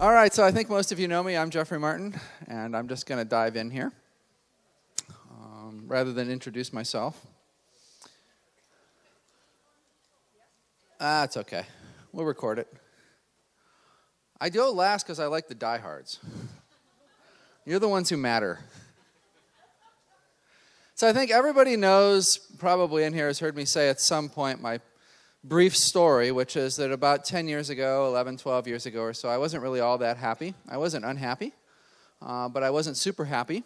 All right, so I think most of you know me. I'm Jeffery Martin, and I'm just going to dive in here rather than introduce myself. It's okay. We'll record it. I go last because I like the diehards. You're the ones who matter. So I think everybody knows, probably in here has heard me say at some point my brief story, which is that about 10 years ago, 11, 12 years ago or so, I wasn't really all that happy. I wasn't unhappy, but I wasn't super happy.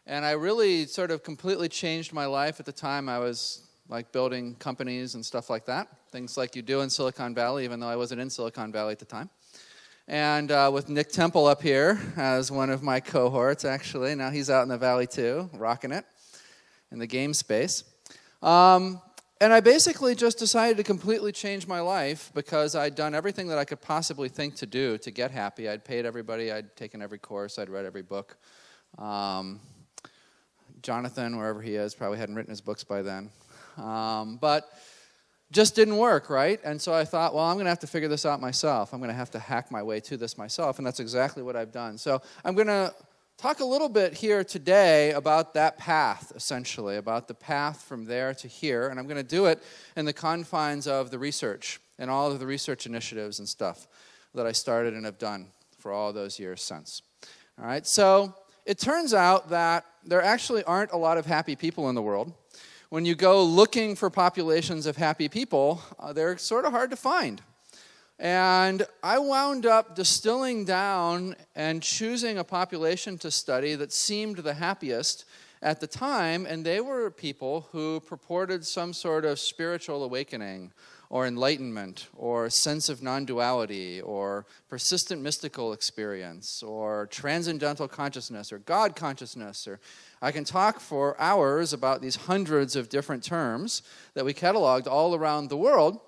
And I really sort of completely changed my life. At the time, I was like building companies and stuff like that, things like you do in Silicon Valley, even though I wasn't in Silicon Valley at the time. And with Nick Temple up here as one of my cohorts, actually. Now he's out in the valley too, rocking it in the game space. And I basically just decided to completely change my life because I'd done everything that I could possibly think to do to get happy. I'd paid everybody. I'd taken every course. I'd read every book. Jonathan, wherever he is, probably hadn't written his books by then. But just didn't work, right? And so I thought, well, I'm going to have to figure this out myself. I'm going to have to hack my way to this myself, and that's exactly what I've done. So I'm going to talk a little bit here today about that path, essentially, about the path from there to here, and I'm going to do it in the confines of the research and all of the research initiatives and stuff that I started and have done for all those years since. All right, so it turns out that there actually aren't a lot of happy people in the world. When you go looking for populations of happy people, they're sort of hard to find. And I wound up distilling down and choosing a population to study that seemed the happiest at the time, and they were people who purported some sort of spiritual awakening or enlightenment or sense of non-duality or persistent mystical experience or transcendental consciousness or God consciousness. Or I can talk for hours about these hundreds of different terms that we cataloged all around the world.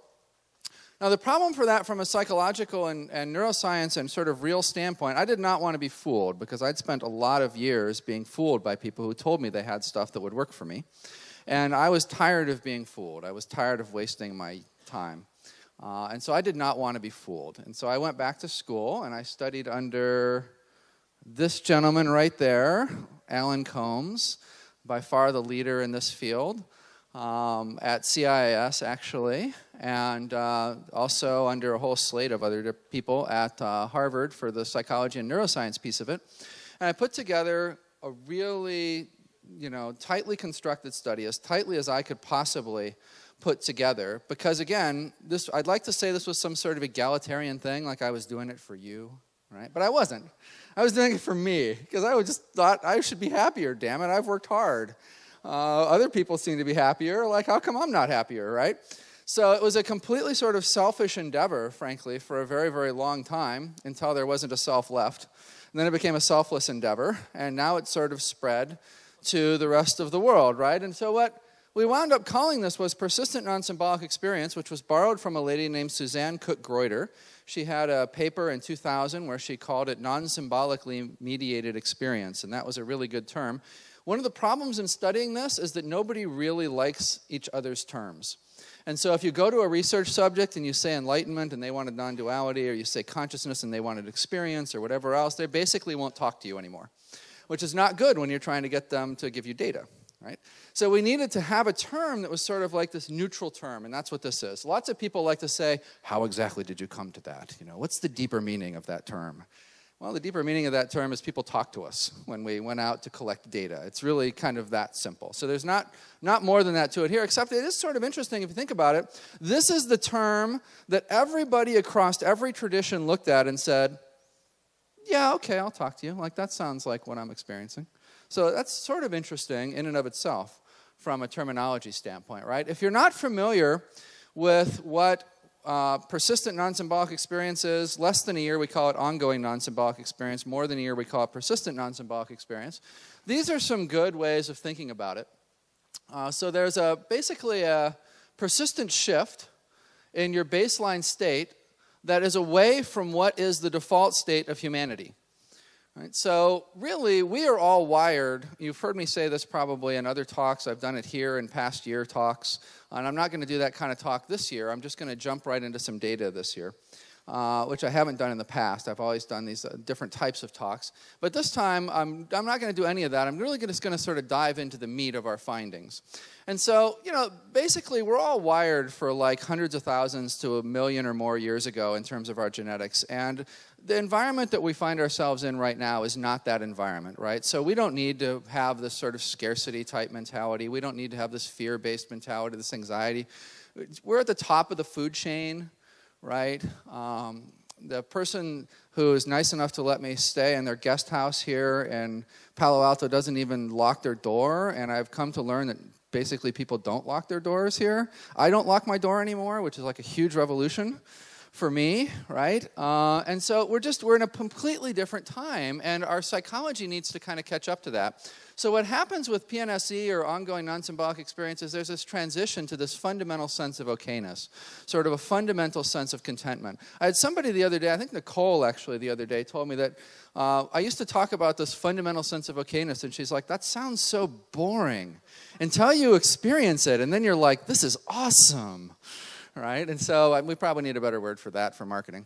Now, the problem for that from a psychological and neuroscience and sort of real standpoint, I did not want to be fooled because I'd spent a lot of years being fooled by people who told me they had stuff that would work for me. And I was tired of being fooled. I was tired of wasting my time. And so I did not want to be fooled. And so I went back to school and I studied under this gentleman right there, Alan Combs, by far the leader in this field. At CIIS, actually, and also under a whole slate of other people at Harvard for the psychology and neuroscience piece of it. And I put together a really, tightly constructed study, as tightly as I could possibly put together, because again, I'd like to say this was some sort of egalitarian thing, like I was doing it for you, right? But I wasn't. I was doing it for me, because I just thought I should be happier, damn it, I've worked hard. Other people seem to be happier. Like, how come I'm not happier, right? So it was a completely sort of selfish endeavor, frankly, for a very, very long time until there wasn't a self left. And then it became a selfless endeavor, and now it's sort of spread to the rest of the world, right? And so what we wound up calling this was persistent non-symbolic experience, which was borrowed from a lady named Suzanne Cook-Greuter. She had a paper in 2000 where she called it non-symbolically mediated experience, and that was a really good term. One of the problems in studying this is that nobody really likes each other's terms. And so if you go to a research subject and you say enlightenment and they wanted non-duality, or you say consciousness and they wanted experience or whatever else, they basically won't talk to you anymore, which is not good when you're trying to get them to give you data, right? So we needed to have a term that was sort of like this neutral term, and that's what this is. Lots of people like to say, how exactly did you come to that? What's the deeper meaning of that term? Well, the deeper meaning of that term is people talk to us when we went out to collect data. It's really kind of that simple. So there's not more than that to it here, except it is sort of interesting if you think about it. This is the term that everybody across every tradition looked at and said, yeah, okay, I'll talk to you. Like, that sounds like what I'm experiencing. So that's sort of interesting in and of itself from a terminology standpoint, right? If you're not familiar with what persistent non-symbolic experience is, less than a year we call it ongoing non-symbolic experience, more than a year we call it persistent non-symbolic experience. These are some good ways of thinking about it. So there's basically a persistent shift in your baseline state that is away from what is the default state of humanity. Right? So really, we are all wired. You've heard me say this probably in other talks. I've done it here in past year talks. And I'm not going to do that kind of talk this year. I'm just going to jump right into some data this year. which I haven't done in the past. I've always done these different types of talks. But this time, I'm not going to do any of that. I'm really just going to sort of dive into the meat of our findings. And so, basically, we're all wired for like hundreds of thousands to a million or more years ago in terms of our genetics. And the environment that we find ourselves in right now is not that environment, right? So we don't need to have this sort of scarcity type mentality. We don't need to have this fear-based mentality, this anxiety. We're at the top of the food chain, right? The person who is nice enough to let me stay in their guest house here in Palo Alto doesn't even lock their door, and I've come to learn that basically people don't lock their doors here. I don't lock my door anymore, which is like a huge revolution for me, right? And so we're in a completely different time, and our psychology needs to kind of catch up to that. So what happens with PNSE or ongoing non-symbolic experiences, there's this transition to this fundamental sense of okayness, sort of a fundamental sense of contentment. I had somebody the other day, I think Nicole actually the other day, told me that I used to talk about this fundamental sense of okayness, and she's like, that sounds so boring until you experience it, and then you're like, this is awesome, right? And so we probably need a better word for that for marketing.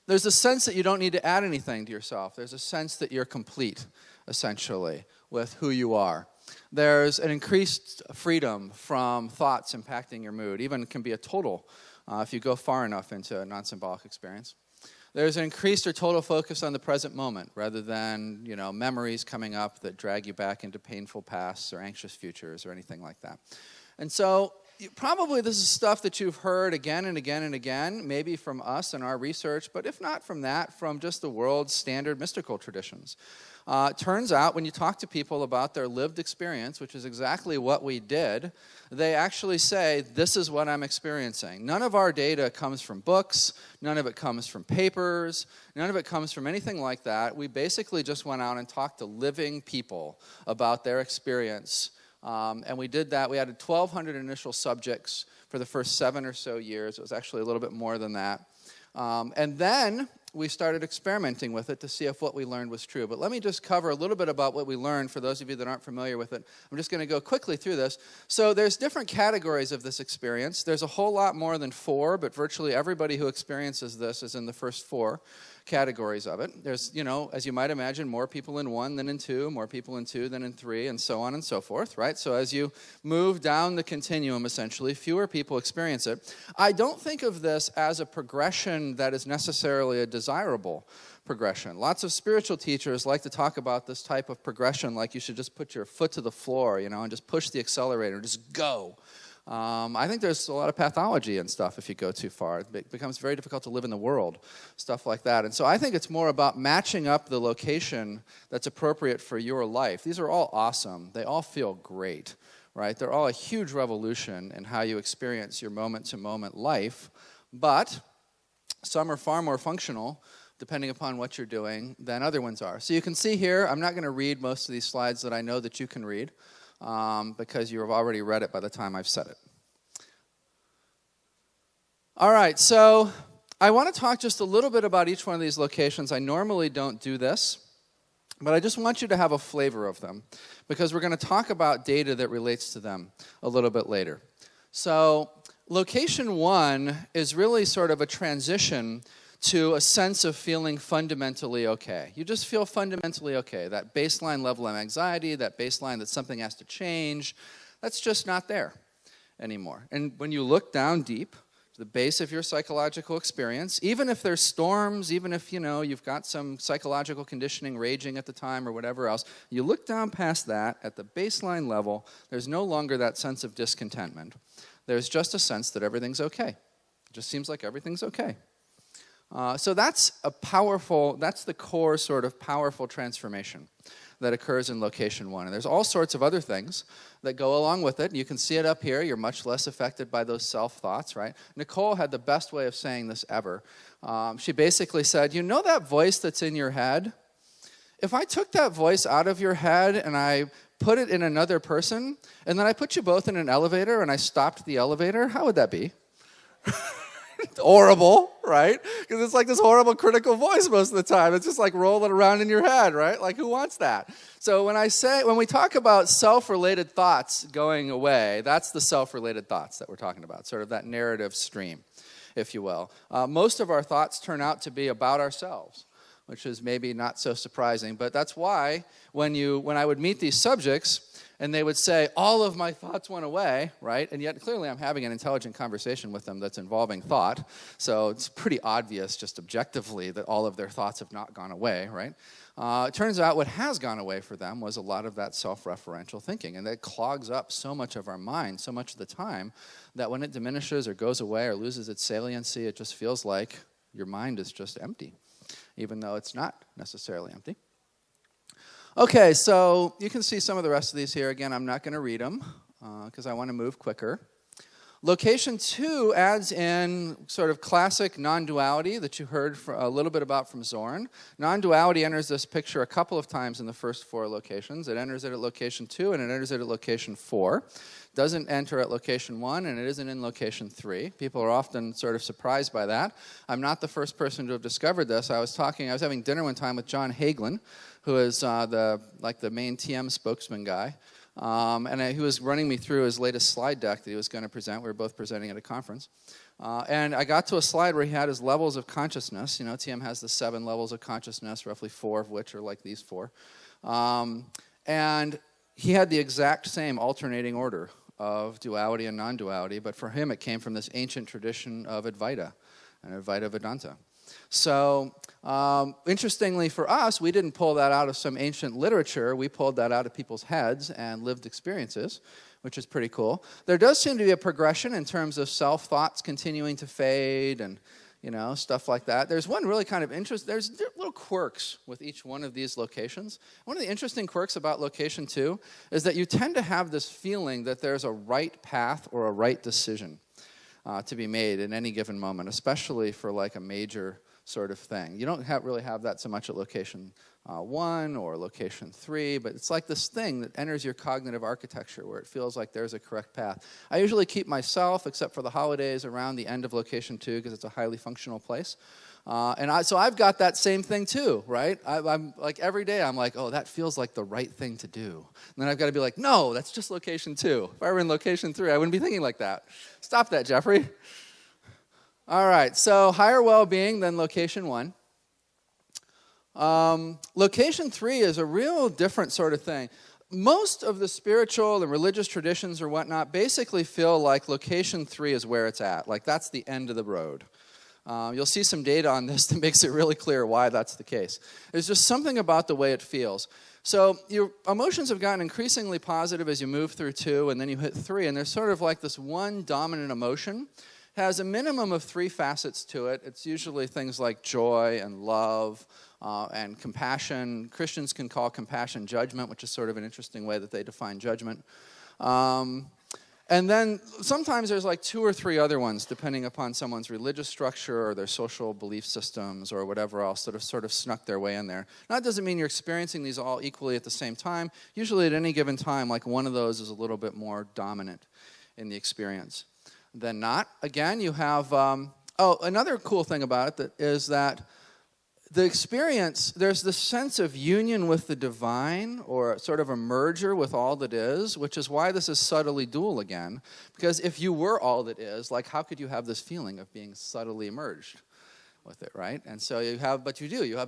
There's a sense that you don't need to add anything to yourself. There's a sense that you're complete, essentially, with who you are. There's an increased freedom from thoughts impacting your mood. Even can be a total if you go far enough into a non-symbolic experience. There's an increased or total focus on the present moment rather than, memories coming up that drag you back into painful pasts or anxious futures or anything like that. And so probably this is stuff that you've heard again and again and again, maybe from us and our research, but if not from that, from just the world's standard mystical traditions. It turns out when you talk to people about their lived experience, which is exactly what we did, they actually say, this is what I'm experiencing. None of our data comes from books, none of it comes from papers, none of it comes from anything like that. We basically just went out and talked to living people about their experience. And we did that. We had 1,200 initial subjects for the first 7 or so years. It was actually a little bit more than that. And then we started experimenting with it to see if what we learned was true. But let me just cover a little bit about what we learned for those of you that aren't familiar with it. I'm just going to go quickly through this. So there's different categories of this experience. There's a whole lot more than 4, but virtually everybody who experiences this is in the first 4 categories of it. There's, as you might imagine, more people in 1 than in 2, more people in 2 than in 3, and so on and so forth, right? So as you move down the continuum, essentially, fewer people experience it. I don't think of this as a progression that is necessarily a desirable progression. Lots of spiritual teachers like to talk about this type of progression like you should just put your foot to the floor, and just push the accelerator and just go. I think there's a lot of pathology and stuff if you go too far. It becomes very difficult to live in the world, stuff like that. And so I think it's more about matching up the location that's appropriate for your life. These are all awesome. They all feel great, right? They're all a huge revolution in how you experience your moment-to-moment life. But some are far more functional, depending upon what you're doing, than other ones are. So you can see here, I'm not going to read most of these slides that I know that you can read. Because you have already read it by the time I've said it. All right, so I want to talk just a little bit about each one of these locations. I normally don't do this, but I just want you to have a flavor of them, because we're going to talk about data that relates to them a little bit later. So location 1 is really sort of a transition to a sense of feeling fundamentally okay. You just feel fundamentally okay. That baseline level of anxiety, that baseline that something has to change, that's just not there anymore. And when you look down deep to the base of your psychological experience, even if there's storms, even if, you've got some psychological conditioning raging at the time or whatever else, you look down past that, at the baseline level, there's no longer that sense of discontentment. There's just a sense that everything's okay. It just seems like everything's okay. So that's the core sort of powerful transformation that occurs in location 1. And there's all sorts of other things that go along with it. You can see it up here. You're much less affected by those self-thoughts, right? Nicole had the best way of saying this ever. She basically said, that voice that's in your head? If I took that voice out of your head and I put it in another person, and then I put you both in an elevator and I stopped the elevator, how would that be? Horrible, right? Because it's like this horrible critical voice most of the time. It's just like rolling around in your head, right? Like, who wants that? So when we talk about self-related thoughts going away, that's the self-related thoughts that we're talking about, sort of that narrative stream. if you will. Most of our thoughts turn out to be about ourselves, which is maybe not so surprising. But that's why when I would meet these subjects, and they would say, all of my thoughts went away, right? And yet, clearly, I'm having an intelligent conversation with them that's involving thought. So it's pretty obvious, just objectively, that all of their thoughts have not gone away, right? It turns out what has gone away for them was a lot of that self-referential thinking. And that clogs up so much of our mind, so much of the time, that when it diminishes or goes away or loses its saliency, it just feels like your mind is just empty, even though it's not necessarily empty. Okay, so you can see some of the rest of these here. Again, I'm not going to read them because I want to move quicker. Location 2 adds in sort of classic non-duality that you heard a little bit about from Zorn. Non-duality enters this picture a couple of times in the first 4 locations. It enters it at location 2 and it enters it at location 4. Doesn't enter at location 1 and it isn't in location 3. People are often sort of surprised by that. I'm not the first person to have discovered this. I was having dinner one time with John Hagelin, who is the main TM spokesman guy. And he was running me through his latest slide deck that he was going to present. We were both presenting at a conference. And I got to a slide where he had his levels of consciousness. You know, TM has the 7 levels of consciousness, roughly 4 of which are like these 4. And he had the exact same alternating order of duality and non-duality, but for him it came from this ancient tradition of Advaita and Advaita Vedanta. So, interestingly for us, we didn't pull that out of some ancient literature. We pulled that out of people's heads and lived experiences, which is pretty cool. There does seem to be a progression in terms of self-thoughts continuing to fade and, you know, stuff like that. There's one really kind of there's little quirks with each one of these locations. One of the interesting quirks about location 2 is that you tend to have this feeling that there's a right path or a right decision to be made in any given moment, especially for like a major sort of thing. You don't really have that so much at location 1 or location 3, but it's like this thing that enters your cognitive architecture where it feels like there's a correct path. I usually keep myself, except for the holidays, around the end of location 2 because it's a highly functional place. So I've got that same thing too, right? I'm like every day I'm like, oh, that feels like the right thing to do. And then I've got to be like, no, that's just location 2. If I were in location 3, I wouldn't be thinking like that. Stop that, Jeffrey. All right, so higher well-being than location 1. Location 3 is a real different sort of thing. Most of the spiritual and religious traditions or whatnot basically feel like location 3 is where it's at. Like that's the end of the road. You'll see some data on this that makes it really clear why that's the case. There's just something about the way it feels. So your emotions have gotten increasingly positive as you move through 2, and then you hit 3, and there's sort of like this one dominant emotion. It has a minimum of 3 facets to it. It's usually things like joy and love and compassion. Christians can call compassion judgment, which is sort of an interesting way that they define judgment. And then sometimes there's like 2 or 3 other ones, depending upon someone's religious structure or their social belief systems or whatever else that have sort of snuck their way in there. Now, that doesn't mean you're experiencing these all equally at the same time. Usually at any given time, like one of those is a little bit more dominant in the experience than not. Again, you have, another cool thing about it is that the experience, there's this sense of union with the divine or sort of a merger with all that is, which is why this is subtly dual again. Because if you were all that is, like how could you have this feeling of being subtly merged with it, right? And so you have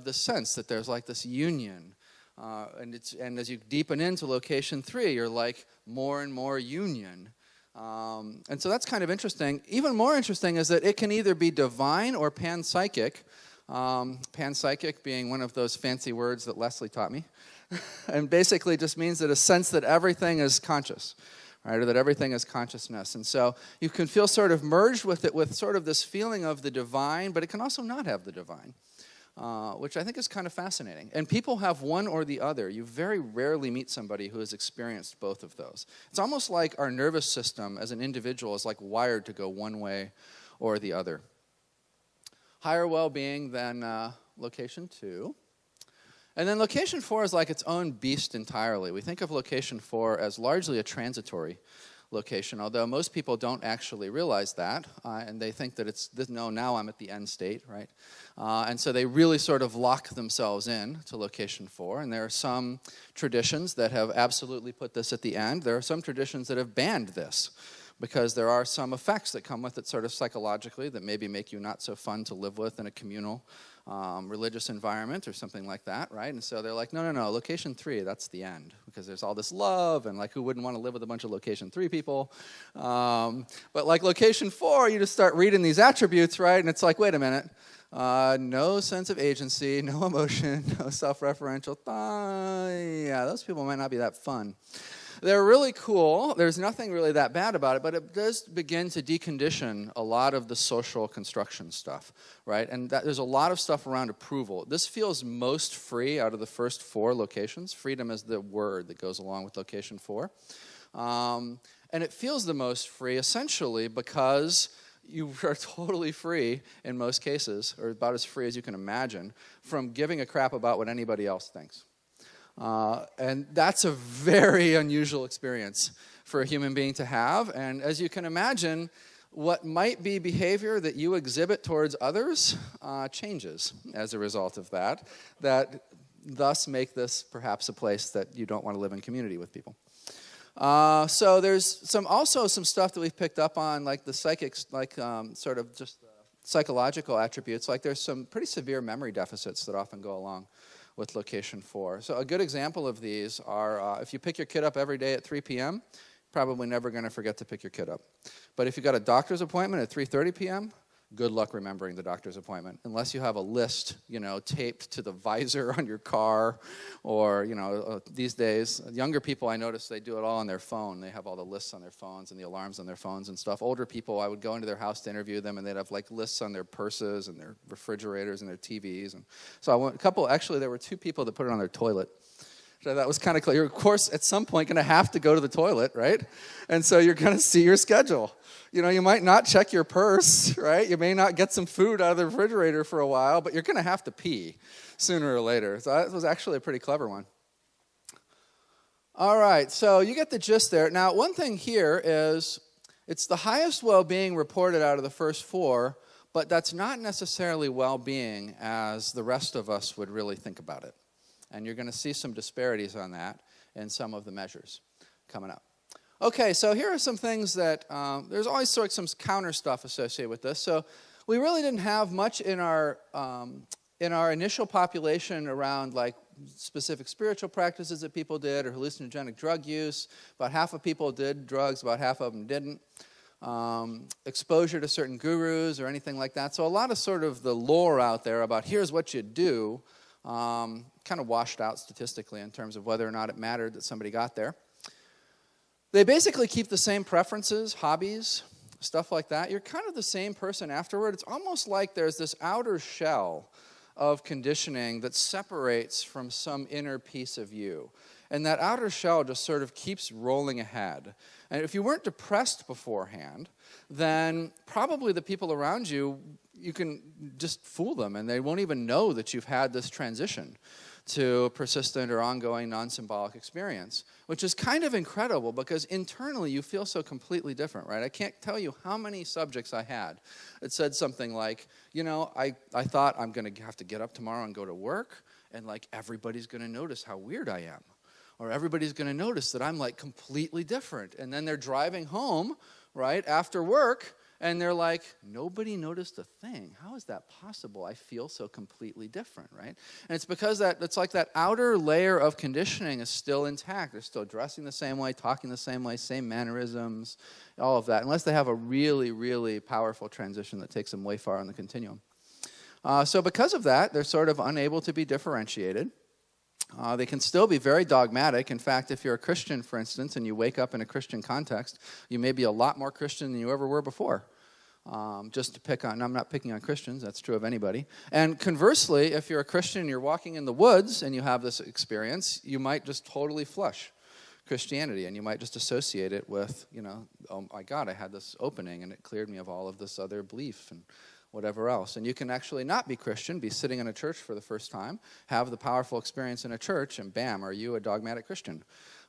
this sense that there's like this union. And as you deepen into location 3, you're like more and more union. And so that's kind of interesting. Even more interesting is that it can either be divine or panpsychic. Panpsychic being one of those fancy words that Leslie taught me. And basically just means that a sense that everything is conscious, right? Or that everything is consciousness. And so you can feel sort of merged with it with sort of this feeling of the divine, but it can also not have the divine, which I think is kind of fascinating. And people have one or the other. You very rarely meet somebody who has experienced both of those. It's almost like our nervous system as an individual is like wired to go one way or the other. Higher well-being than location 2. And then location 4 is like its own beast entirely. We think of location 4 as largely a transitory location, although most people don't actually realize that, and they think that now I'm at the end state, right? And so they really sort of lock themselves in to location 4, and there are some traditions that have absolutely put this at the end. There are some traditions that have banned this because there are some effects that come with it sort of psychologically that maybe make you not so fun to live with in a communal religious environment or something like that, right? And so they're like, no, location 3, that's the end, because there's all this love, and like who wouldn't want to live with a bunch of location 3 people? But like location 4, you just start reading these attributes, right? And it's like, wait a minute, no sense of agency, no emotion, no self-referential thought. Yeah, those people might not be that fun. They're really cool. There's nothing really that bad about it, but it does begin to decondition a lot of the social construction stuff, right? And there's a lot of stuff around approval. This feels most free out of the first 4 locations. Freedom is the word that goes along with location 4. And it feels the most free essentially because you are totally free in most cases, or about as free as you can imagine, from giving a crap about what anybody else thinks. And that's a very unusual experience for a human being to have. And as you can imagine, what might be behavior that you exhibit towards others changes as a result of that thus make this perhaps a place that you don't want to live in community with people. So there's also some stuff that we've picked up on, like the psychics, like sort of just psychological attributes. Like there's some pretty severe memory deficits that often go along with location 4. So a good example of these are if you pick your kid up every day at 3 p.m., probably never going to forget to pick your kid up. But if you got a doctor's appointment at 3:30 p.m., good luck remembering the doctor's appointment, unless you have a list, taped to the visor on your car, or, these days, younger people, I notice they do it all on their phone. They have all the lists on their phones and the alarms on their phones and stuff. Older people, I would go into their house to interview them, and they'd have, like, lists on their purses and their refrigerators and their TVs. And so there were 2 people that put it on their toilet. So that was kind of clear. You're, of course, at some point going to have to go to the toilet, right? And so you're going to see your schedule. You might not check your purse, right? You may not get some food out of the refrigerator for a while, but you're going to have to pee sooner or later. So that was actually a pretty clever one. All right, so you get the gist there. Now, one thing here is it's the highest well-being reported out of the first 4, but that's not necessarily well-being as the rest of us would really think about it. And you're going to see some disparities on that in some of the measures coming up. Okay, so here are some things that, there's always sort of some counter stuff associated with this. So we really didn't have much in our initial population around like specific spiritual practices that people did or hallucinogenic drug use. About half of people did drugs, about half of them didn't. Exposure to certain gurus or anything like that. So a lot of sort of the lore out there about here's what you do kind of washed out statistically in terms of whether or not it mattered that somebody got there. They basically keep the same preferences, hobbies, stuff like that. You're kind of the same person afterward. It's almost like there's this outer shell of conditioning that separates from some inner piece of you. And that outer shell just sort of keeps rolling ahead. And if you weren't depressed beforehand, then probably the people around you, you can just fool them and they won't even know that you've had this transition to a persistent or ongoing non-symbolic experience, which is kind of incredible because internally you feel so completely different, right? I can't tell you how many subjects I had that said something like, I thought I'm going to have to get up tomorrow and go to work, and like everybody's going to notice how weird I am. Or everybody's going to notice that I'm like completely different. And then they're driving home, right, after work, and they're like, nobody noticed a thing. How is that possible? I feel so completely different, right? And it's because it's like that outer layer of conditioning is still intact. They're still dressing the same way, talking the same way, same mannerisms, all of that, unless they have a really, really powerful transition that takes them way far on the continuum. So because of that, they're sort of unable to be differentiated. They can still be very dogmatic. In fact, if you're a Christian, for instance, and you wake up in a Christian context, you may be a lot more Christian than you ever were before. Just to pick on, I'm not picking on Christians, that's true of anybody. And conversely, if you're a Christian and you're walking in the woods and you have this experience, you might just totally flush Christianity and you might just associate it with, oh my God, I had this opening and it cleared me of all of this other belief and whatever else. And you can actually not be Christian, be sitting in a church for the first time, have the powerful experience in a church, and bam, are you a dogmatic Christian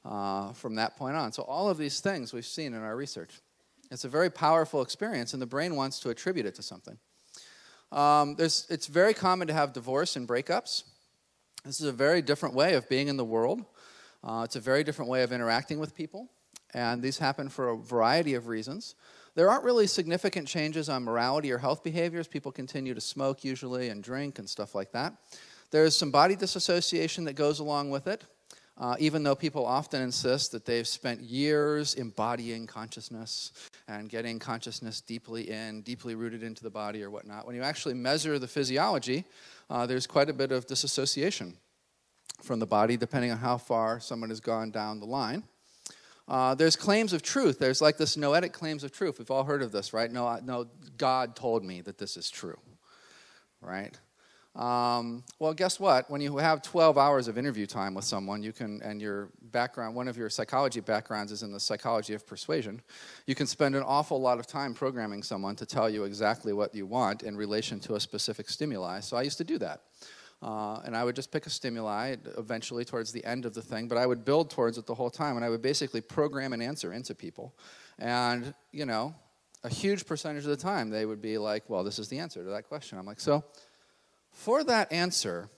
from that point on. So all of these things we've seen in our research. It's a very powerful experience, and the brain wants to attribute it to something. It's very common to have divorce and breakups. This is a very different way of being in the world. It's a very different way of interacting with people. And these happen for a variety of reasons. There aren't really significant changes on morality or health behaviors. People continue to smoke usually and drink and stuff like that. There's some body disassociation that goes along with it, even though people often insist that they've spent years embodying consciousness and getting consciousness deeply rooted into the body or whatnot. When you actually measure the physiology, there's quite a bit of disassociation from the body, depending on how far someone has gone down the line. There's claims of truth. There's like this noetic claims of truth. We've all heard of this, right? No, God told me that this is true, right? Well, guess what? When you have 12 hours of interview time with someone, you can, and your background, one of your psychology backgrounds is in the psychology of persuasion, you can spend an awful lot of time programming someone to tell you exactly what you want in relation to a specific stimuli. So I used to do that. And I would just pick a stimuli eventually towards the end of the thing, but I would build towards it the whole time, and I would basically program an answer into people. And, you know, a huge percentage of the time they would be like, well, this is the answer to that question. I'm like, so for that answer,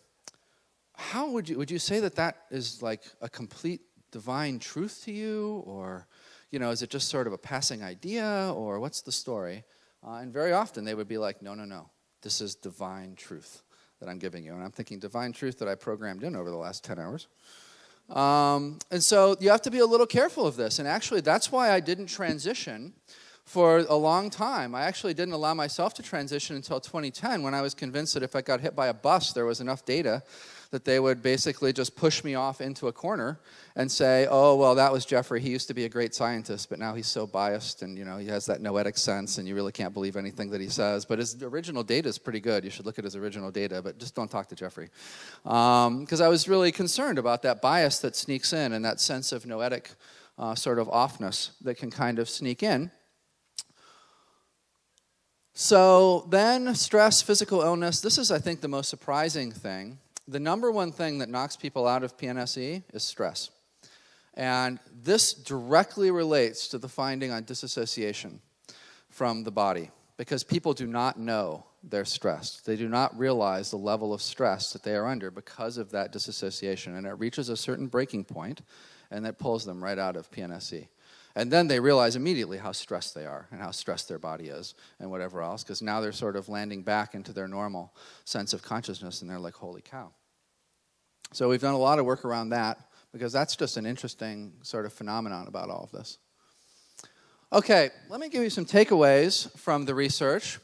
how would you say that is like a complete divine truth to you? Or, you know, is it just sort of a passing idea? Or what's the story? And very often they would be like, no, this is divine truth that I'm giving you. And I'm thinking divine truth that I programmed in over the last 10 hours. And so you have to be a little careful of this. And actually, that's why I didn't transition for a long time. I actually didn't allow myself to transition until 2010, when I was convinced that if I got hit by a bus, there was enough data that they would basically just push me off into a corner and say, oh, well, that was Jeffrey. He used to be a great scientist, but now he's so biased, and, you know, he has that noetic sense, and you really can't believe anything that he says. But his original data is pretty good. You should look at his original data, but just don't talk to Jeffrey. Because I was really concerned about that bias that sneaks in and that sense of noetic sort of offness that can kind of sneak in. So then stress, physical illness, this is, I think, the most surprising thing. The number one thing that knocks people out of PNSE is stress. And this directly relates to the finding on disassociation from the body, because people do not know they're stressed. They do not realize the level of stress that they are under because of that disassociation. And it reaches a certain breaking point, and that pulls them right out of PNSE. And then they realize immediately how stressed they are and how stressed their body is and whatever else, because now they're sort of landing back into their normal sense of consciousness, and they're like, holy cow. So we've done a lot of work around that, because that's just an interesting sort of phenomenon about all of this. Okay, let me give you some takeaways from the research.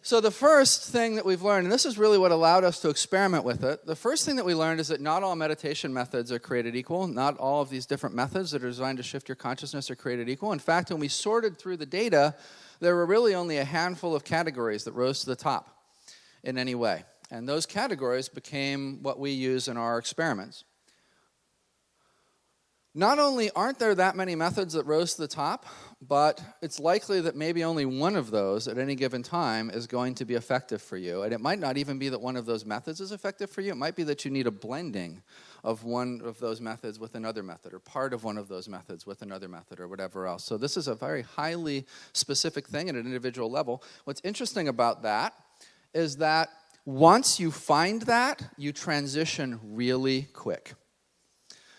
So the first thing that we've learned, and this is really what allowed us to experiment with it, the first thing that we learned is that not all meditation methods are created equal. Not all of these different methods that are designed to shift your consciousness are created equal. In fact, when we sorted through the data, there were really only a handful of categories that rose to the top in any way. And those categories became what we use in our experiments. Not only aren't there that many methods that rose to the top, but it's likely that maybe only one of those at any given time is going to be effective for you. And it might not even be that one of those methods is effective for you. It might be that you need a blending of one of those methods with another method, or part of one of those methods with another method, or whatever else. So this is a very highly specific thing at an individual level. What's interesting about that is that once you find that, you transition really quick.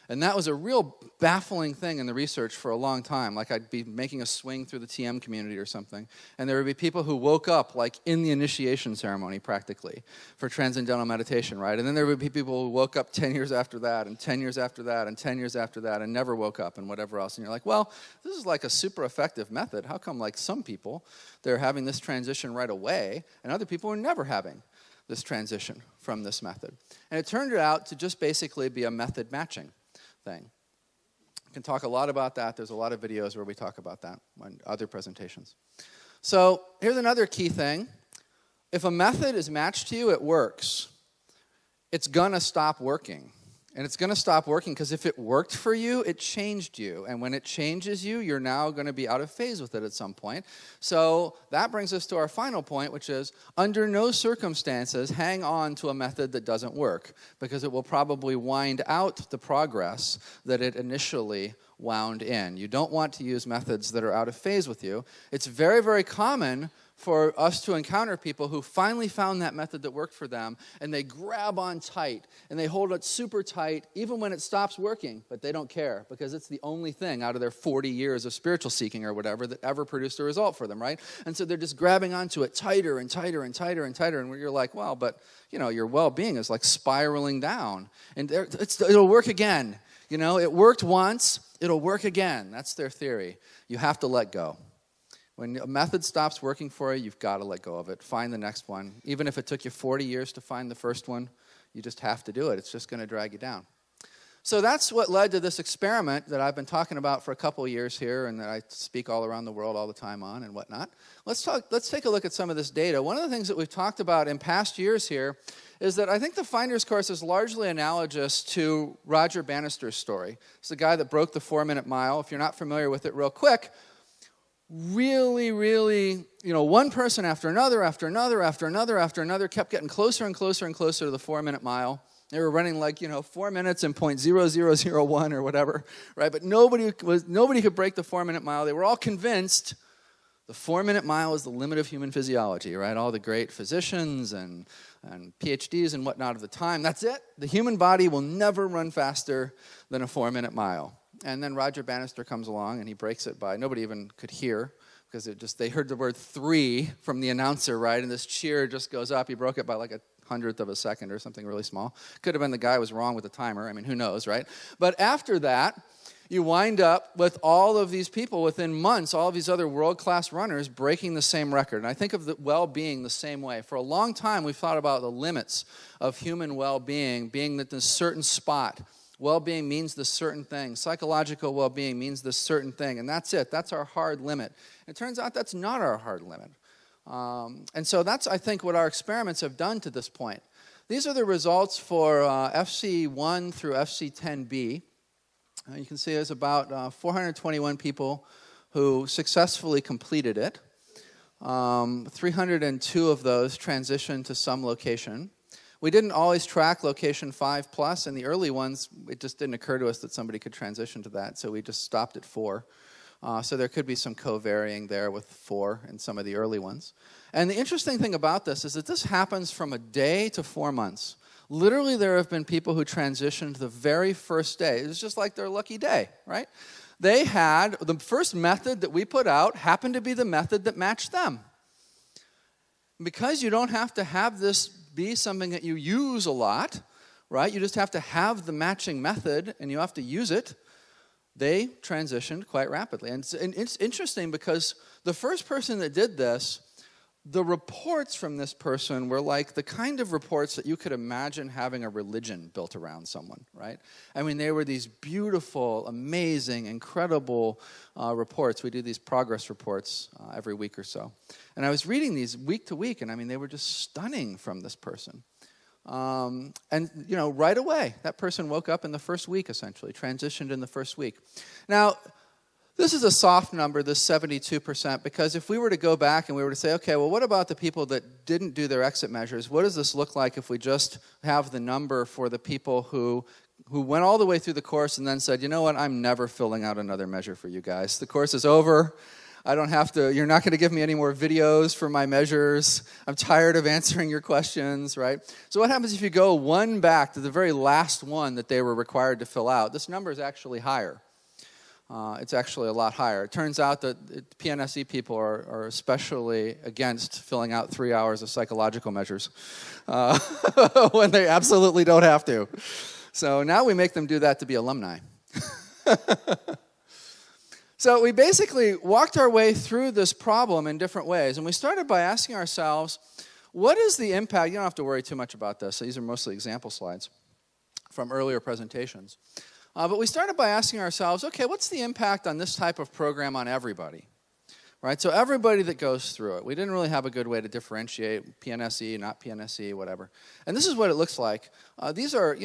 And that was a real baffling thing in the research for a long time. Like, I'd be making a swing through the TM community or something, and there would be people who woke up, like, in the initiation ceremony, practically, for transcendental meditation, right? And then there would be people who woke up 10 years after that, and 10 years after that, and 10 years after that, and never woke up, and whatever else. And you're like, well, this is like a super effective method. How come, like, some people, they're having this transition right away, and other people are never having this transition from this method? And it turned out to just basically be a method matching thing. I can talk a lot about that. There's a lot of videos where we talk about that on other presentations. So here's another key thing. If a method is matched to you, it works. It's going to stop working. And it's going to stop working because if it worked for you, it changed you. And when it changes you, you're now going to be out of phase with it at some point. So that brings us to our final point, which is, under no circumstances hang on to a method that doesn't work, because it will probably wind out the progress that it initially wound in. You don't want to use methods that are out of phase with you. It's very, very common for us to encounter people who finally found that method that worked for them, and they grab on tight, and they hold it super tight, even when it stops working, but they don't care, because it's the only thing out of their 40 years of spiritual seeking or whatever that ever produced a result for them, right? And so they're just grabbing onto it tighter and tighter and tighter and tighter, and you're like, well, but, your well-being is like spiraling down, and it'll work again. It worked once, it'll work again. That's their theory. You have to let go. When a method stops working for you, you've got to let go of it. Find the next one. Even if it took you 40 years to find the first one, you just have to do it. It's just going to drag you down. So that's what led to this experiment that I've been talking about for a couple of years here, and that I speak all around the world all the time on and whatnot. Let's take a look at some of this data. One of the things that we've talked about in past years here is that I think the Finder's Course is largely analogous to Roger Bannister's story. It's the guy that broke the 4-minute mile. If you're not familiar with it, real quick, really, one person after another kept getting closer and closer and closer to the 4-minute mile. They were running 4 minutes and 0.0001 or whatever, right? But nobody could break the 4-minute mile. They were all convinced the 4-minute mile is the limit of human physiology, right? All the great physicians and PhDs and whatnot of the time. That's it. The human body will never run faster than a 4-minute mile. And then Roger Bannister comes along and he breaks it by, nobody even could hear, because they heard the word 3 from the announcer, right? And this cheer just goes up. He broke it by like a 100th of a second or something really small. Could have been the guy was wrong with the timer. I mean, who knows, right? But after that, you wind up with all of these people within months, all of these other world-class runners breaking the same record. And I think of the well-being the same way. For a long time, we've thought about the limits of human well-being being at this certain spot. Well-being means this certain thing. Psychological well-being means this certain thing. And that's it. That's our hard limit. It turns out that's not our hard limit. And so that's, I think, what our experiments have done to this point. These are the results for FC1 through FC10B. You can see there's about 421 people who successfully completed it. 302 of those transitioned to some location. We didn't always track location 5+. In the early ones, it just didn't occur to us that somebody could transition to that, so we just stopped at 4. So there could be some co-varying there with 4 in some of the early ones. And the interesting thing about this is that this happens from a day to 4 months. Literally, there have been people who transitioned the very first day. It was just like their lucky day, right? They had, the first method that we put out happened to be the method that matched them. Because you don't have to have this be something that you use a lot, right? You just have to have the matching method and you have to use it. They transitioned quite rapidly. And it's interesting because the first person that did this, the reports from this person were like the kind of reports that you could imagine having a religion built around someone, right? I mean, they were these beautiful, amazing, incredible reports. We do these progress reports every week or so. And I was reading these week to week, and I mean, they were just stunning from this person. And, right away, that person woke up in the first week, essentially, transitioned in the first week. Now, this is a soft number, this 72%, because if we were to go back and we were to say, okay, well, what about the people that didn't do their exit measures? What does this look like if we just have the number for the people who went all the way through the course and then said, you know what, I'm never filling out another measure for you guys. The course is over. I don't have to, you're not going to give me any more videos for my measures. I'm tired of answering your questions, right? So what happens if you go one back to the very last one that they were required to fill out? This number is actually higher. It's actually a lot higher. It turns out that PNSE people are especially against filling out 3 hours of psychological measures when they absolutely don't have to. So now we make them do that to be alumni. So we basically walked our way through this problem in different ways. And we started by asking ourselves, what is the impact? You don't have to worry too much about this. These are mostly example slides from earlier presentations. But we started by asking ourselves, okay, what's the impact on this type of program on everybody? Right? So everybody that goes through it. We didn't really have a good way to differentiate PNSE, not PNSE, whatever. And this is what it looks like. These are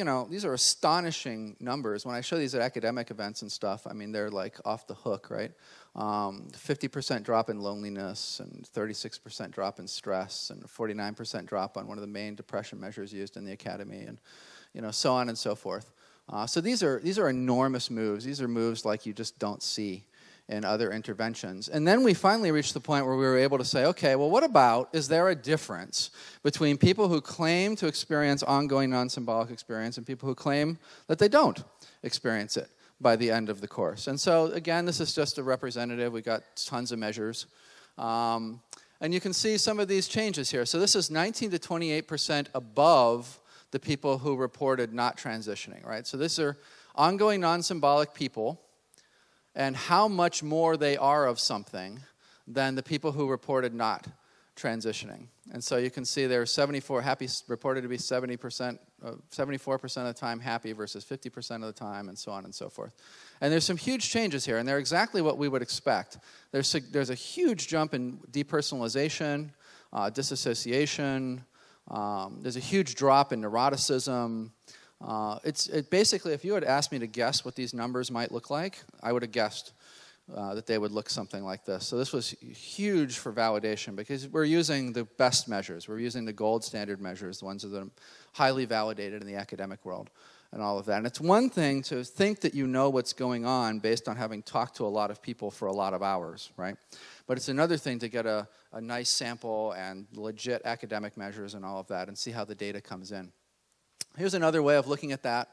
astonishing numbers. When I show these at academic events and stuff, I mean, they're like off the hook, right? 50% drop in loneliness and 36% drop in stress and 49% drop on one of the main depression measures used in the academy and, so on and so forth. So these are enormous moves. These are moves like you just don't see in other interventions. And then we finally reached the point where we were able to say, okay, well, what about, is there a difference between people who claim to experience ongoing non-symbolic experience and people who claim that they don't experience it by the end of the course? And so, again, this is just a representative. We got tons of measures. And you can see some of these changes here. So this is 19 to 28% above the people who reported not transitioning, right? So these are ongoing non-symbolic people, and how much more they are of something than the people who reported not transitioning. And so you can see they're reported to be 74% of the time happy versus 50% of the time, and so on and so forth. And there's some huge changes here, and they're exactly what we would expect. There's a huge jump in depersonalization, disassociation. There's a huge drop in neuroticism. Basically, if you had asked me to guess what these numbers might look like, I would have guessed that they would look something like this. So this was huge for validation because we're using the best measures. We're using the gold standard measures, the ones that are highly validated in the academic world and all of that. And it's one thing to think that you know what's going on based on having talked to a lot of people for a lot of hours, right? But it's another thing to get a nice sample and legit academic measures and all of that and see how the data comes in. Here's another way of looking at that.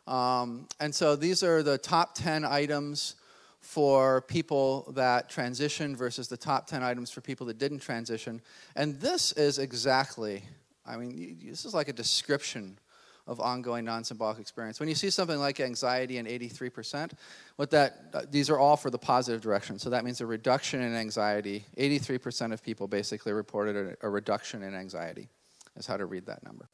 And so these are the top 10 items for people that transitioned versus the top 10 items for people that didn't transition. And this is exactly, this is like a description of ongoing non-symbolic experience. When you see something like anxiety in 83%, these are all for the positive direction. So that means a reduction in anxiety. 83% of people basically reported a reduction in anxiety. Is how to read that number.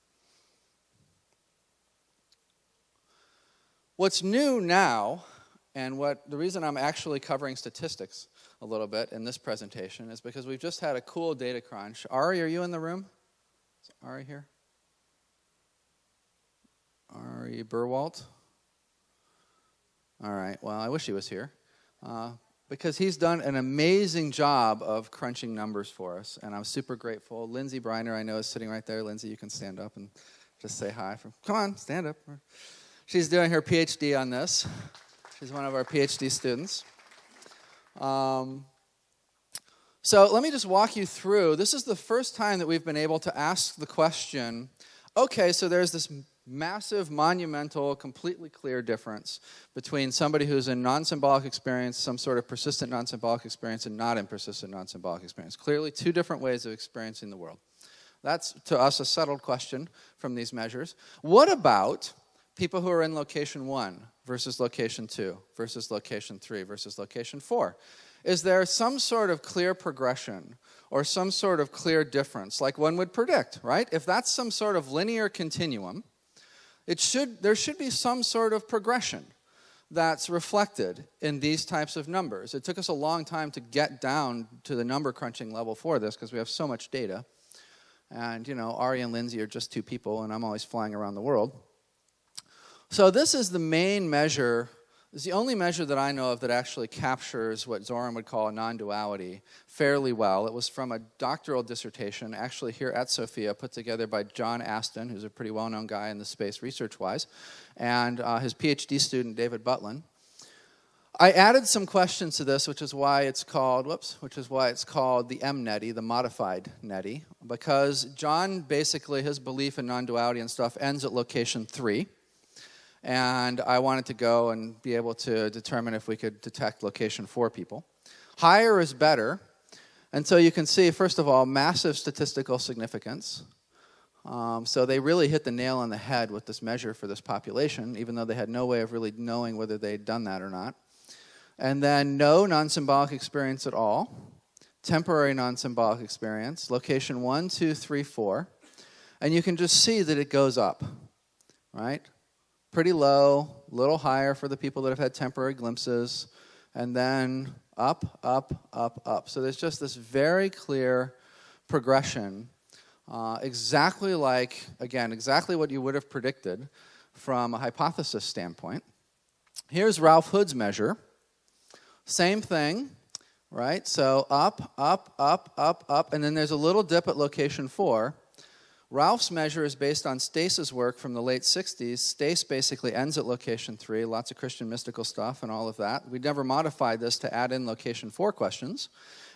What's new now, and the reason I'm actually covering statistics a little bit in this presentation is because we've just had a cool data crunch. Ari, are you in the room? Is Ari here? Ari Burwalt? All right, well, I wish he was here. Because he's done an amazing job of crunching numbers for us, and I'm super grateful. Lindsay Briner, I know, is sitting right there. Lindsay, you can stand up and just say hi. Come on, stand up. She's doing her PhD on this. She's one of our PhD students. So let me just walk you through. This is the first time that we've been able to ask the question, okay, so there's this massive, monumental, completely clear difference between somebody who's in non-symbolic experience, some sort of persistent non-symbolic experience, and not in persistent non-symbolic experience. Clearly, two different ways of experiencing the world. That's, to us, a settled question from these measures. What about people who are in location 1 versus location 2 versus location 3 versus location 4? Is there some sort of clear progression or some sort of clear difference, like one would predict, right? If that's some sort of linear continuum, there should be some sort of progression that's reflected in these types of numbers. It took us a long time to get down to the number crunching level for this because we have so much data. And, Ari and Lindsay are just two people, and I'm always flying around the world. So this is the main measure. It's the only measure that I know of that actually captures what Zoran would call a non-duality fairly well. It was from a doctoral dissertation, actually here at Sophia, put together by John Aston, who's a pretty well-known guy in the space research-wise, and his PhD student, David Butlin. I added some questions to this, which is why it's called the M-NETI, the modified NETI, because John, basically, his belief in non-duality and stuff ends at location 3. And I wanted to go and be able to determine if we could detect location 4 people. Higher is better. And so you can see, first of all, massive statistical significance. So they really hit the nail on the head with this measure for this population, even though they had no way of really knowing whether they'd done that or not. And then no non-symbolic experience at all. Temporary non-symbolic experience. Location 1, 2, 3, 4. And you can just see that it goes up, right? Pretty low, a little higher for the people that have had temporary glimpses, and then up, up, up, up. So there's just this very clear progression, exactly what you would have predicted from a hypothesis standpoint. Here's Ralph Hood's measure. Same thing, right? So up, up, up, up, up, and then there's a little dip at location 4. Ralph's measure is based on Stace's work from the late 60s. Stace basically ends at location 3, lots of Christian mystical stuff and all of that. We never modified this to add in location 4 questions.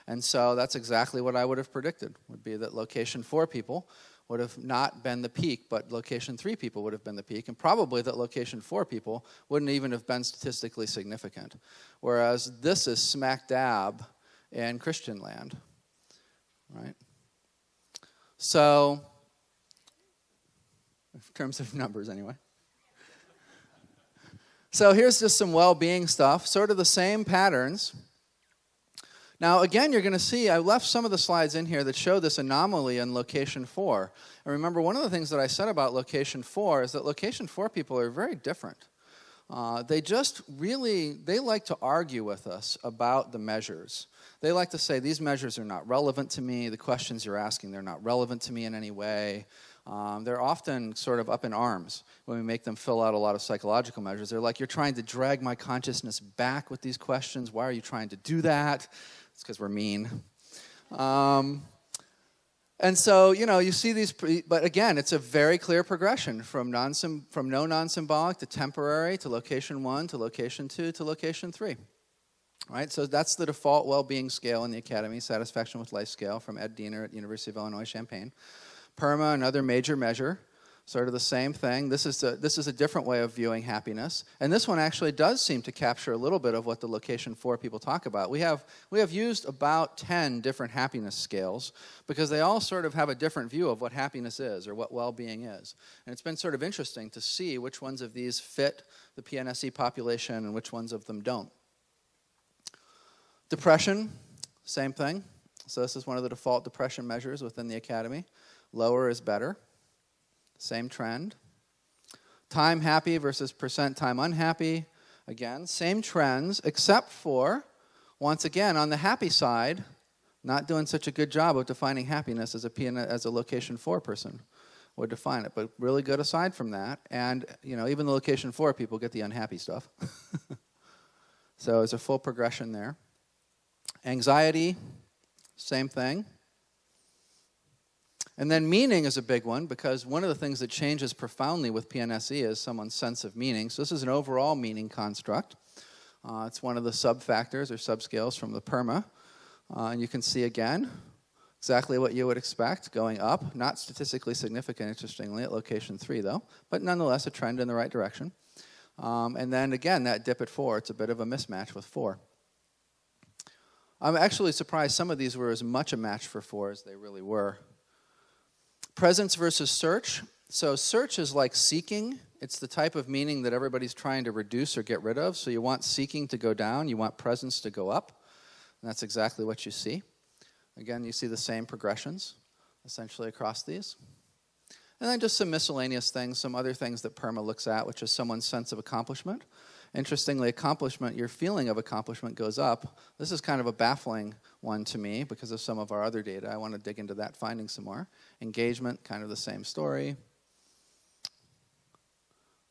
And so that's exactly what I would have predicted, would be that location 4 people would have not been the peak, but location 3 people would have been the peak, and probably that location 4 people wouldn't even have been statistically significant. Whereas this is smack dab in Christian land, right? So, in terms of numbers anyway. So here's just some well-being stuff, sort of the same patterns. Now, again, you're going to see, I left some of the slides in here that show this anomaly in location 4. And remember, one of the things that I said about location 4 is that location 4 people are very different. They like to argue with us about the measures. They like to say, these measures are not relevant to me. The questions you're asking, they're not relevant to me in any way. They're often sort of up in arms when we make them fill out a lot of psychological measures. They're like, you're trying to drag my consciousness back with these questions. Why are you trying to do that? It's because we're mean. And so, you see these, but again, it's a very clear progression from no non-symbolic to temporary to location 1 to location 2 to location 3. Right? So that's the default well-being scale in the Academy, Satisfaction with Life scale from Ed Diener at University of Illinois, Champaign. PERMA, another major measure, sort of the same thing. This is a different way of viewing happiness. And this one actually does seem to capture a little bit of what the location 4 people talk about. We have used about 10 different happiness scales because they all sort of have a different view of what happiness is or what well-being is. And it's been sort of interesting to see which ones of these fit the PNSE population and which ones of them don't. Depression, same thing. So this is one of the default depression measures within the Academy. Lower is better. Same trend. Time happy versus percent time unhappy. Again, same trends, except for, once again, on the happy side, not doing such a good job of defining happiness as a location 4 person would define it. But really good aside from that. And, even the location 4 people get the unhappy stuff. So there's a full progression there. Anxiety, same thing. And then meaning is a big one because one of the things that changes profoundly with PNSE is someone's sense of meaning. So this is an overall meaning construct. It's one of the sub-factors or subscales from the PERMA. And you can see again exactly what you would expect going up. Not statistically significant, interestingly, at location 3 though, but nonetheless a trend in the right direction. And then again, that dip at 4, it's a bit of a mismatch with 4. I'm actually surprised some of these were as much a match for 4 as they really were. Presence versus search. So search is like seeking. It's the type of meaning that everybody's trying to reduce or get rid of. So you want seeking to go down. You want presence to go up. And that's exactly what you see. Again, you see the same progressions essentially across these. And then just some miscellaneous things, some other things that PERMA looks at, which is someone's sense of accomplishment. Interestingly, accomplishment, your feeling of accomplishment goes up. This is kind of a baffling one to me because of some of our other data. I want to dig into that finding some more. Engagement, kind of the same story.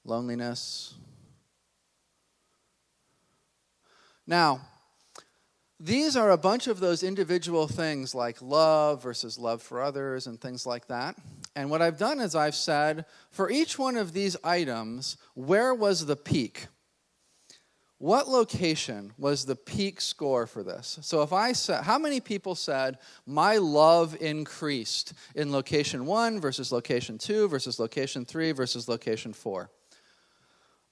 Loneliness. Now, these are a bunch of those individual things like love versus love for others and things like that. And what I've done is I've said, for each one of these items, where was the peak? What location was the peak score for this? So if I said, how many people said, my love increased in location 1 versus location 2 versus location 3 versus location 4?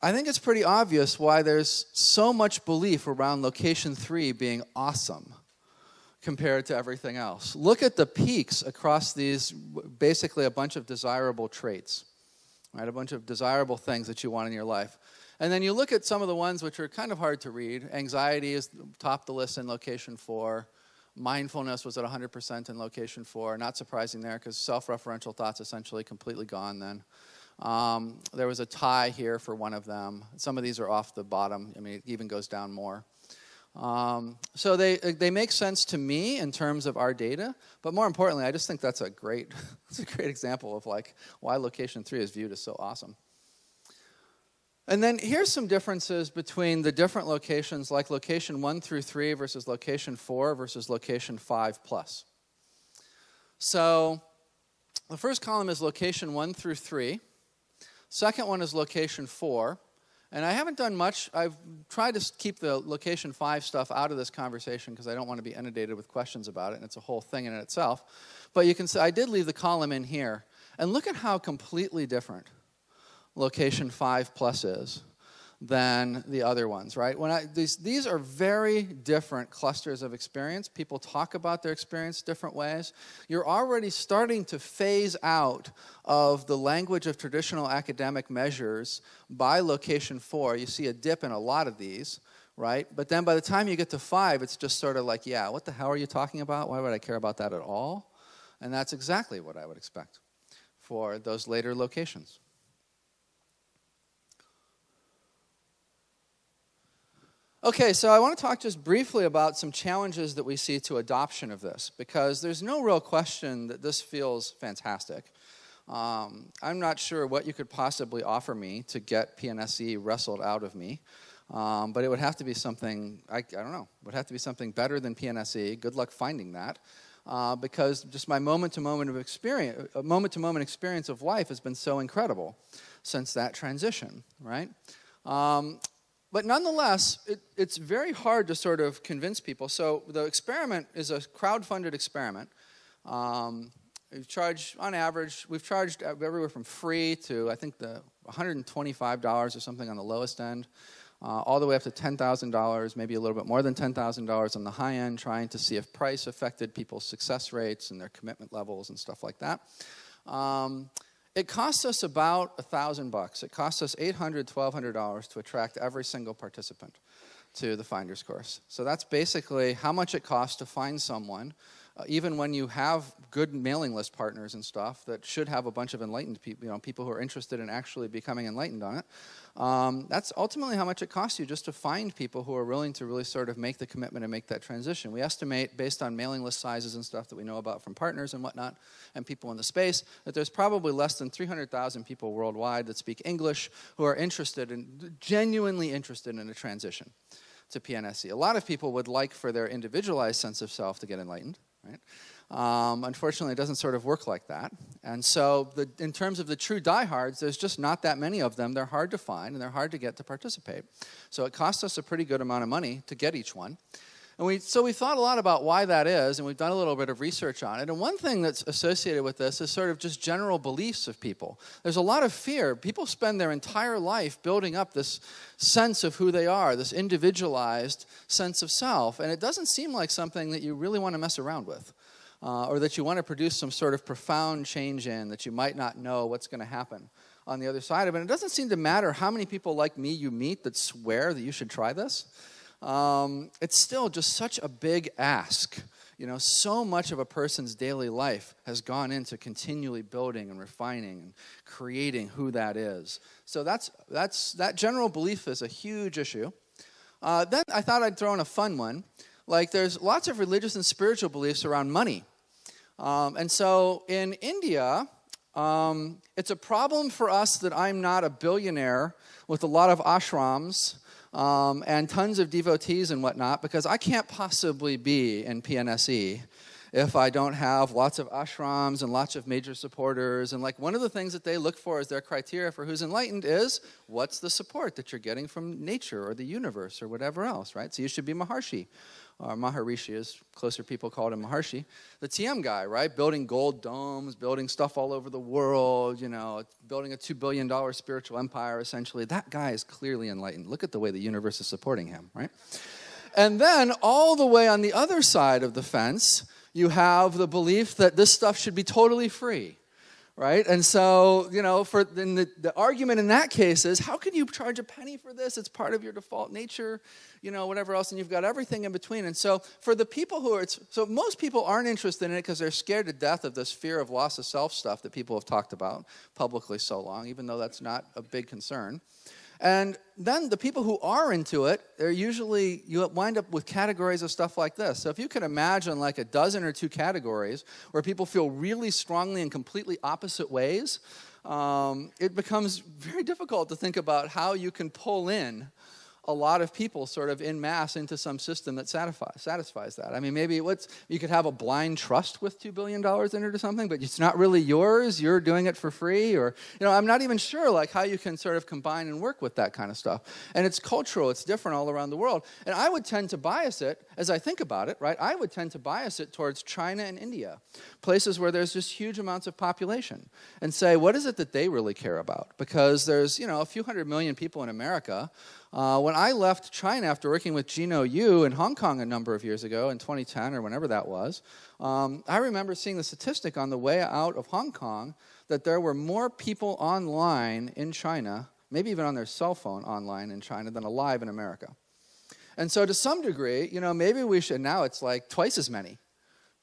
I think it's pretty obvious why there's so much belief around location 3 being awesome compared to everything else. Look at the peaks across these, basically a bunch of desirable traits, right? A bunch of desirable things that you want in your life. And then you look at some of the ones which are kind of hard to read. Anxiety is top the list in location 4. Mindfulness was at 100% in location 4. Not surprising there because self-referential thought's essentially completely gone then. There was a tie here for one of them. Some of these are off the bottom. I mean, it even goes down more. So they make sense to me in terms of our data, but more importantly, I just think that's a great example of like why location 3 is viewed as so awesome. And then here's some differences between the different locations, like location 1 through 3 versus location 4 versus location 5 plus. So The first column is location 1 through 3. Second one is location 4. And I haven't done much. I've tried to keep the location 5 stuff out of this conversation because I don't want to be inundated with questions about it, and it's a whole thing in itself. But you can see I did leave the column in here. And look at how completely different location 5+ is than the other ones, right? These are very different clusters of experience. People talk about their experience different ways. You're already starting to phase out of the language of traditional academic measures by location 4. You see a dip in a lot of these, right? But then by the time you get to 5, it's just sort of like, yeah, what the hell are you talking about? Why would I care about that at all? And that's exactly what I would expect for those later locations. Okay, so I want to talk just briefly about some challenges that we see to adoption of this, because there's no real question that this feels fantastic. I'm not sure what you could possibly offer me to get PNSE wrestled out of me, but it would have to be something, I don't know, it would have to be something better than PNSE. Good luck finding that, because just my moment-to-moment experience of life has been so incredible since that transition, right? But nonetheless, it's very hard to sort of convince people. So the experiment is a crowd-funded experiment. We've charged everywhere from free to, I think, the $125 or something on the lowest end, all the way up to $10,000, maybe a little bit more than $10,000 on the high end, trying to see if price affected people's success rates and their commitment levels and stuff like that. It costs us about $1,000. It costs us $800, $1,200 to attract every single participant to the Finder's course. So that's basically how much it costs to find someone, even when you have good mailing list partners and stuff that should have a bunch of enlightened people, people who are interested in actually becoming enlightened on it. That's ultimately how much it costs you just to find people who are willing to really sort of make the commitment and make that transition. We estimate, based on mailing list sizes and stuff that we know about from partners and whatnot, and people in the space, that there's probably less than 300,000 people worldwide that speak English who are genuinely interested in a transition to PNSE. A lot of people would like for their individualized sense of self to get enlightened, right? Unfortunately, it doesn't sort of work like that. And so in terms of the true diehards, there's just not that many of them. They're hard to find, and they're hard to get to participate. So it costs us a pretty good amount of money to get each one. And we thought a lot about why that is, and we've done a little bit of research on it. And one thing that's associated with this is sort of just general beliefs of people. There's a lot of fear. People spend their entire life building up this sense of who they are, this individualized sense of self. And it doesn't seem like something that you really want to mess around with, or that you want to produce some sort of profound change in that you might not know what's going to happen on the other side of it. And it doesn't seem to matter how many people like me you meet that swear that you should try this. It's still just such a big ask. So much of a person's daily life has gone into continually building and refining and creating who that is. So that general belief is a huge issue. Then I thought I'd throw in a fun one. Like, there's lots of religious and spiritual beliefs around money. And so in India, it's a problem for us that I'm not a billionaire with a lot of ashrams and tons of devotees and whatnot, because I can't possibly be in PNSE if I don't have lots of ashrams and lots of major supporters. And like, one of the things that they look for as their criteria for who's enlightened is, what's the support that you're getting from nature or the universe or whatever else, right? So you should be Maharshi, or Maharishi, as closer people called him Maharshi, the TM guy, right? Building gold domes, building stuff all over the world, building a $2 billion spiritual empire, essentially. That guy is clearly enlightened. Look at the way the universe is supporting him, right? And then all the way on the other side of the fence, you have the belief that this stuff should be totally free, right? And so, the argument in that case is, how can you charge a penny for this? It's part of your default nature, whatever else, and you've got everything in between. And so for the people so most people aren't interested in it because they're scared to death of this fear of loss of self stuff that people have talked about publicly so long, even though that's not a big concern. And then the people who are into it, you wind up with categories of stuff like this. So if you can imagine like a dozen or two categories where people feel really strongly in completely opposite ways, it becomes very difficult to think about how you can pull in a lot of people sort of en masse into some system that satisfies that. I mean, maybe you could have a blind trust with $2 billion in it or something, but it's not really yours. You're doing it for free, or I'm not even sure like how you can sort of combine and work with that kind of stuff. And it's cultural. It's different all around the world. And I would tend to bias it as I think about it, right? I would tend to bias it towards China and India, places where there's just huge amounts of population, and say, what is it that they really care about? Because there's a few hundred million people in America. When I left China after working with Gino Yu in Hong Kong a number of years ago, in 2010 or whenever that was, I remember seeing the statistic on the way out of Hong Kong that there were more people online in China, maybe even on their cell phone online in China, than alive in America. And so to some degree, maybe we should, now it's like twice as many,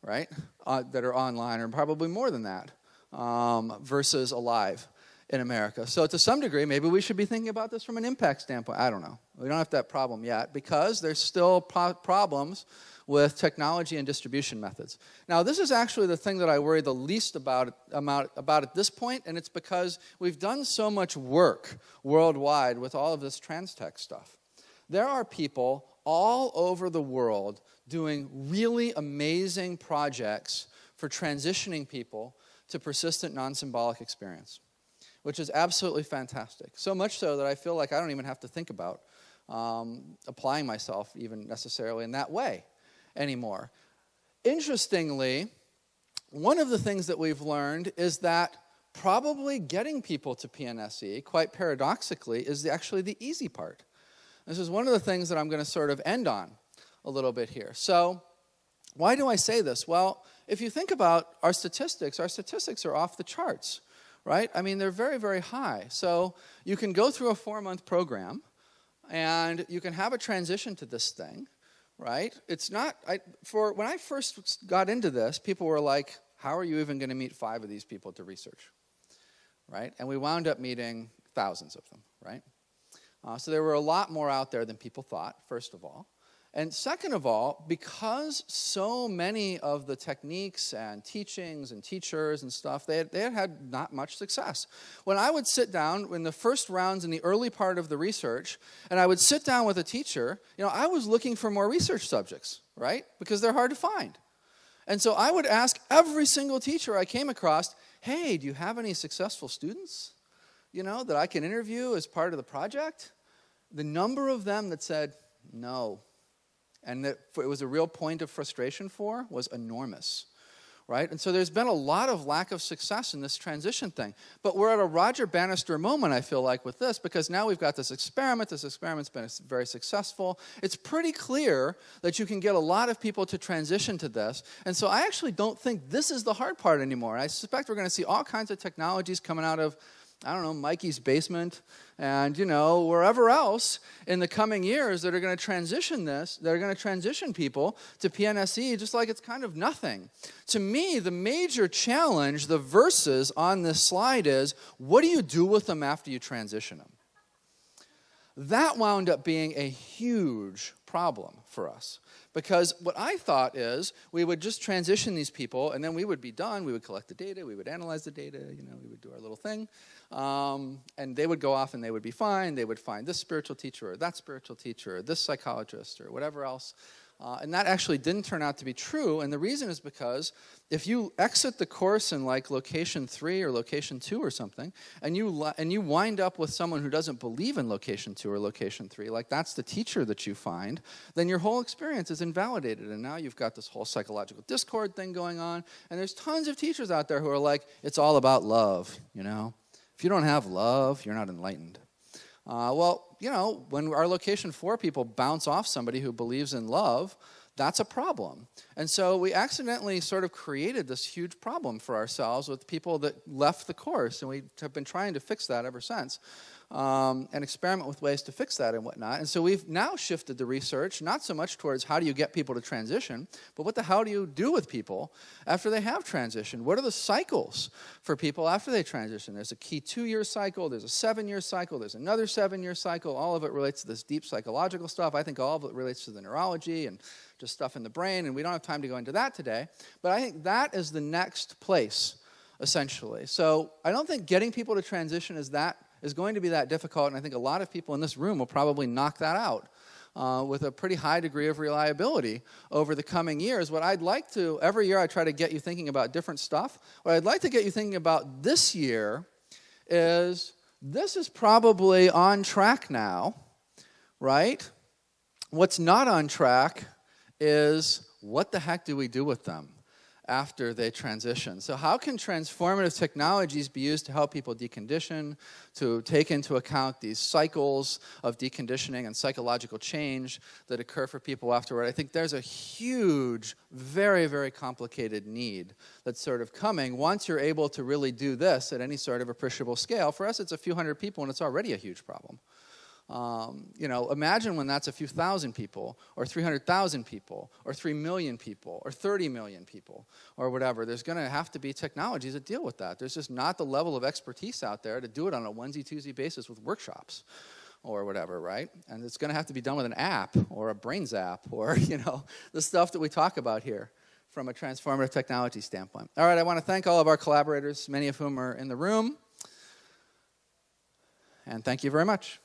right, that are online, or probably more than that, versus alive in America. So to some degree, maybe we should be thinking about this from an impact standpoint. I don't know. We don't have that problem yet because there's still problems with technology and distribution methods. Now, this is actually the thing that I worry the least about at this point, and it's because we've done so much work worldwide with all of this trans-tech stuff. There are people all over the world doing really amazing projects for transitioning people to persistent non-symbolic experience, which is absolutely fantastic. So much so that I feel like I don't even have to think about applying myself even necessarily in that way anymore. Interestingly, one of the things that we've learned is that probably getting people to PNSE, quite paradoxically, is actually the easy part. This is one of the things that I'm going to sort of end on a little bit here. So why do I say this? Well, if you think about our statistics are off the charts, right? I mean, they're very, very high. So you can go through a 4-month program, and you can have a transition to this thing, right? It's not, when I first got into this, people were like, how are you even going to meet 5 of these people to research, right? And we wound up meeting thousands of them, right? So there were a lot more out there than people thought, first of all. And second of all, because so many of the techniques and teachings and teachers and stuff, they had not much success. When I would sit down in the first rounds in the early part of the research, and I would sit down with a teacher, I was looking for more research subjects, right? Because they're hard to find. And so I would ask every single teacher I came across, hey, do you have any successful students, that I can interview as part of the project? The number of them that said no, and that it was a real point of frustration for, was enormous, right? And so there's been a lot of lack of success in this transition thing. But we're at a Roger Bannister moment, I feel like, with this, because now we've got this experiment. This experiment's been very successful. It's pretty clear that you can get a lot of people to transition to this. And so I actually don't think this is the hard part anymore. I suspect we're going to see all kinds of technologies coming out of, I don't know, Mikey's basement and, wherever else in the coming years that are going to transition this, that are going to transition people to PNSE just like it's kind of nothing. To me, the major challenge, the verses on this slide is, what do you do with them after you transition them? That wound up being a huge problem for us. Because what I thought is we would just transition these people, and then we would be done. We would collect the data. We would analyze the data. We would do our little thing. And they would go off, and they would be fine. They would find this spiritual teacher or that spiritual teacher or this psychologist or whatever else. And that actually didn't turn out to be true. And the reason is because if you exit the course in like location 3 or location 2 or something, and you wind up with someone who doesn't believe in location 2 or location 3, like that's the teacher that you find, then your whole experience is invalidated. And now you've got this whole psychological discord thing going on. And there's tons of teachers out there who are like, it's all about love, If you don't have love, you're not enlightened. When our location 4 people bounce off somebody who believes in love, that's a problem. And so we accidentally sort of created this huge problem for ourselves with people that left the course, and we have been trying to fix that ever since. And experiment with ways to fix that and whatnot. And so we've now shifted the research, not so much towards how do you get people to transition, but what the hell do you do with people after they have transitioned? What are the cycles for people after they transition? There's a key 2-year cycle, there's a 7-year cycle, there's another 7-year cycle. All of it relates to this deep psychological stuff. I think all of it relates to the neurology and just stuff in the brain, and we don't have time to go into that today. But I think that is the next place, essentially. So I don't think getting people to transition is that is going to be that difficult, and I think a lot of people in this room will probably knock that out with a pretty high degree of reliability over the coming years. What I'd like to, every year I try to get you thinking about different stuff. What I'd like to get you thinking about this year is, this is probably on track now, right? What's not on track is, what the heck do we do with them after they transition? So how can transformative technologies be used to help people decondition, to take into account these cycles of deconditioning and psychological change that occur for people afterward? I think there's a huge, very, very complicated need that's sort of coming once you're able to really do this at any sort of appreciable scale. For us, it's a few hundred people, and it's already a huge problem. Imagine when that's a few thousand people, or 300,000 people, or 3 million people, or 30 million people, or whatever. There's going to have to be technologies that deal with that. There's just not the level of expertise out there to do it on a onesie-twosie basis with workshops or whatever, right? And it's going to have to be done with an app, or a brains app, or, the stuff that we talk about here from a transformative technology standpoint. All right, I want to thank all of our collaborators, many of whom are in the room, and thank you very much.